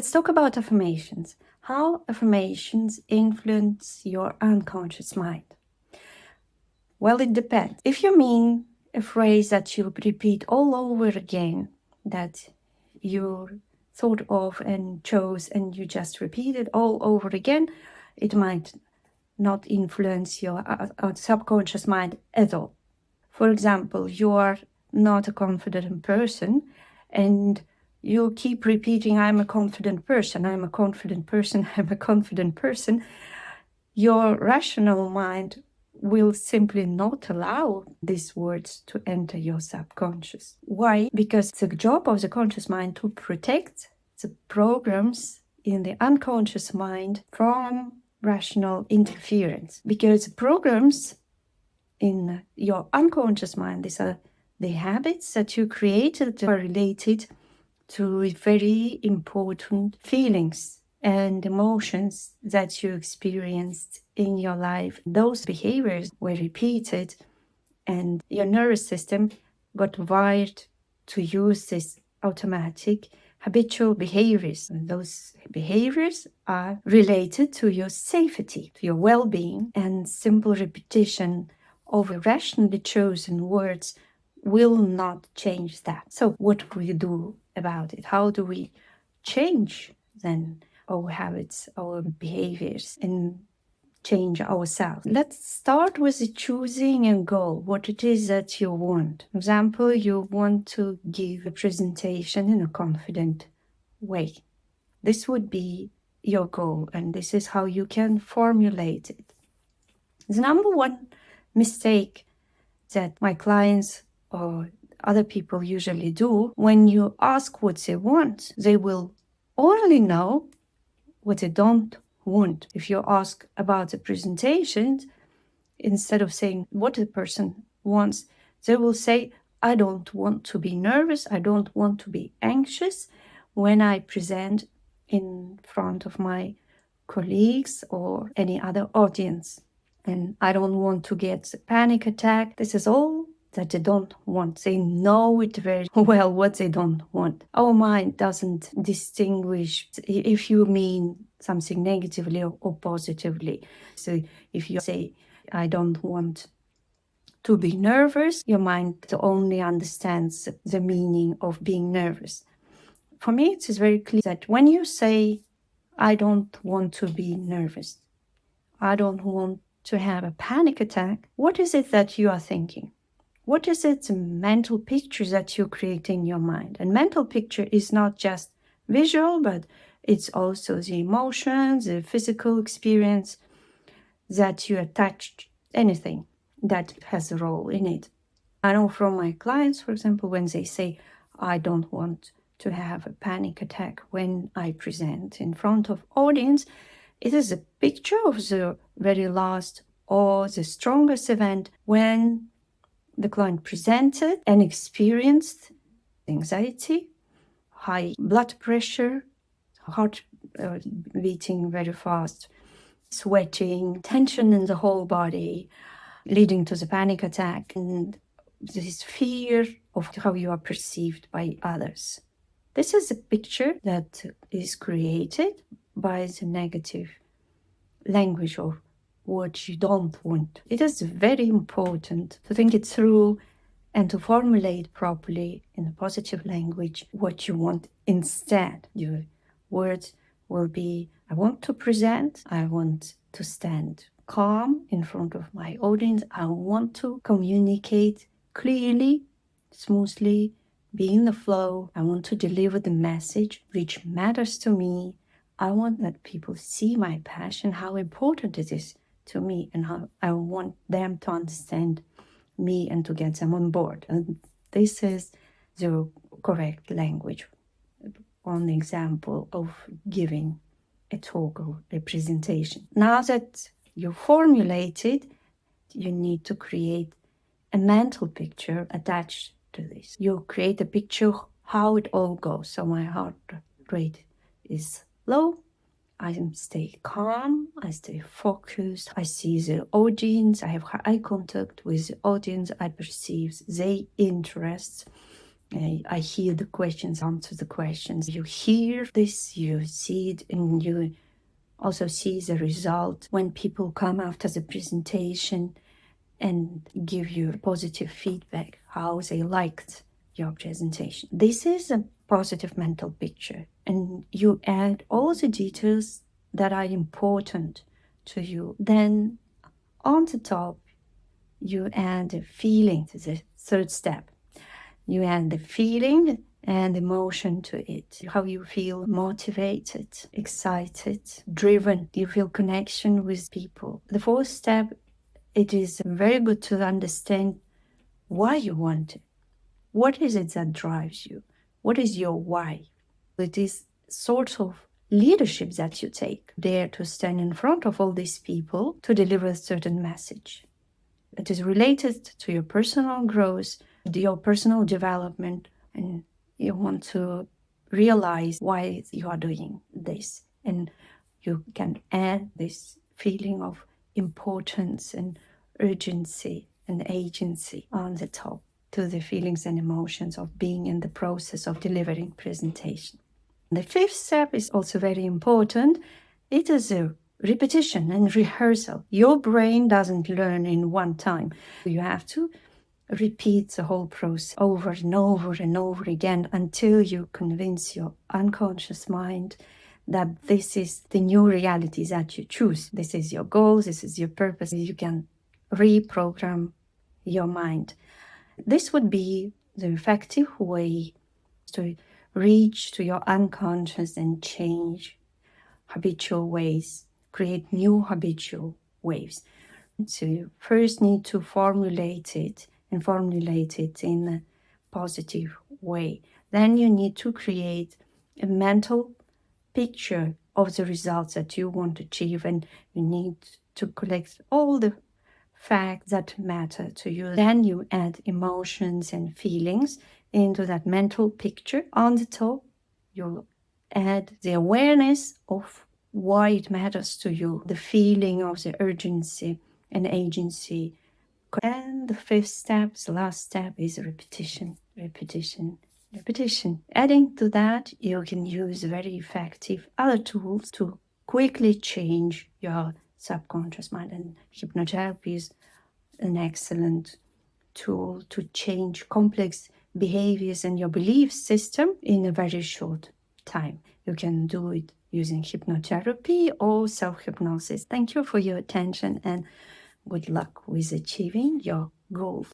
Let's talk about affirmations. How affirmations influence your unconscious mind. Well, it depends. If you mean a phrase that you repeat all over again, that you thought of and chose and you just repeat it all over again, it might not influence your subconscious mind at all. For example, you are not a confident person and you keep repeating, I'm a confident person, I'm a confident person, I'm a confident person. Your rational mind will simply not allow these words to enter your subconscious. Why? Because the job of the conscious mind to protect the programs in the unconscious mind from rational interference. Because programs in your unconscious mind, these are the habits that you created that are related to very important feelings and emotions that you experienced in your life. Those behaviors were repeated, and your nervous system got wired to use this automatic habitual behaviors. And those behaviors are related to your safety, to your well-being, and simple repetition of rationally chosen words will not change that. So what do we do about it? How do we change then our habits, our behaviors, and change ourselves? Let's start with choosing a goal, what it is that you want. For example, you want to give a presentation in a confident way. This would be your goal, and this is how you can formulate it. The number one mistake that my clients or other people usually do, when you ask what they want, they will only know what they don't want. If you ask about the presentations, instead of saying what the person wants, they will say, I don't want to be nervous, I don't want to be anxious when I present in front of my colleagues or any other audience. And I don't want to get a panic attack. This is all that they don't want. They know it very well what they don't want. Our mind doesn't distinguish if you mean something negatively or positively. So if you say, I don't want to be nervous, your mind only understands the meaning of being nervous. For me, it is very clear that when you say, I don't want to be nervous, I don't want to have a panic attack, what is it that you are thinking? What is it, the mental picture that you create in your mind? And mental picture is not just visual, but it's also the emotions, the physical experience that you attach anything that has a role in it. I know from my clients, for example, when they say, I don't want to have a panic attack when I present in front of audience, it is a picture of the very last or the strongest event when the client presented and experienced anxiety, high blood pressure, heart beating very fast, sweating, tension in the whole body, leading to the panic attack, and this fear of how you are perceived by others. This is a picture that is created by the negative language of what you don't want. It is very important to think it through and to formulate properly in a positive language what you want instead. Your words will be, I want to present, I want to stand calm in front of my audience, I want to communicate clearly, smoothly, be in the flow, I want to deliver the message which matters to me. I want that people see my passion, how important it is to me, and how I want them to understand me and to get them on board. And this is the correct language. One example of giving a talk or a presentation. Now that you formulated, you need to create a mental picture attached to this. You create a picture how it all goes. So my heart rate is low, I stay calm, I stay focused, I see the audience, I have eye contact with the audience, I perceive their interests, I hear the questions, answer the questions. You hear this, you see it, and you also see the result when people come after the presentation and give you positive feedback, how they liked your presentation. This is a positive mental picture, and you add all the details that are important to you. Then on the top, you add a feeling to the third step. You add the feeling and emotion to it. How you feel motivated, excited, driven. You feel connection with people. The fourth step, it is very good to understand why you want it. What is it that drives you? What is your why? It is sort of leadership that you take, dare to stand in front of all these people to deliver a certain message. It is related to your personal growth, your personal development, and you want to realize why you are doing this. And you can add this feeling of importance and urgency and agency on the top to the feelings and emotions of being in the process of delivering presentation. The fifth step is also very important. It is a repetition and rehearsal. Your brain doesn't learn in one time. You have to repeat the whole process over and over and over again until you convince your unconscious mind that this is the new reality that you choose. This is your goal, this is your purpose. You can reprogram your mind. This would be the effective way to reach to your unconscious and change habitual ways, create new habitual ways. So you first need to formulate it and formulate it in a positive way. Then you need to create a mental picture of the results that you want to achieve, and you need to collect all the facts that matter to you. Then you add emotions and feelings into that mental picture. On the top, you'll add the awareness of why it matters to you, the feeling of the urgency and agency. And the fifth step, the last step, is repetition, repetition, repetition. Adding to that, you can use very effective other tools to quickly change your subconscious mind. And hypnotherapy is an excellent tool to change complex behaviors and your belief system in a very short time. You can do it using hypnotherapy or self-hypnosis. Thank you for your attention and good luck with achieving your goals.